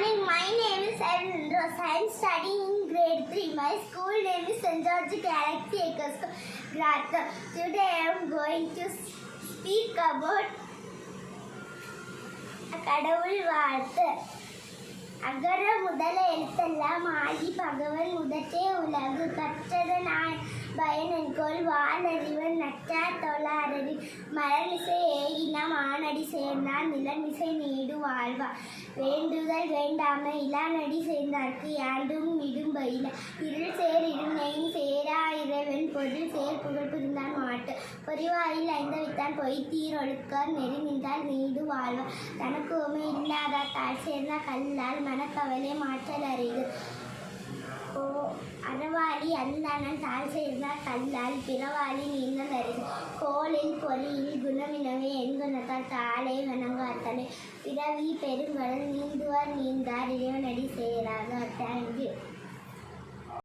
morning. My name is Evan Rose. I am studying in grade 3. My school name is St. George Galaxy Ecosko Gratham. Today I am going to speak about கடவுள் வாழ்த்து. அகர முதல எழுத்தெல்லாம் ஆதி பகவன் முதற்றே உலகு கற்றதனாய் பயனன்கொள் வானறிவன் நற்றார் தொழாரறி மரமிசை ஏகினம் ஆனடி சேர்ந்தான் நிலமிசை need வாழ்வார் வேண்டுதல் வேண்டாமை இளானடி சேர்ந்தார்க்கு யாண்டும் இடும்பயில இருள் சேர் இடுநெயின் சேரா இறைவன் பொருள் சேர் புகழ் புரிந்தான் மாட்டு பொறிவாயில் ஐந்தவித்தான் பொய்த்தீர் ஒழுக்கர் நெறி நின்றால் நீடு வாழ்வார் தனக்கு உமை இல்லாத தாழ் சேர்ந்த கல்லால் மனக்கவலை மாற்றல் அறிவு அறவாளி அந்தானன் தாழ் சேர்ந்தால் கல்லால் பிறவாளி நீங்கள் அறிவு கோளில் பொறியில் குணமினவே எண்குணத்தால் தாளை வணங்காத்தலை பிறவி பெருங்கடல் நீந்துவார் நீந்தார் இறைவனடி சேராக. தேங்க்யூ.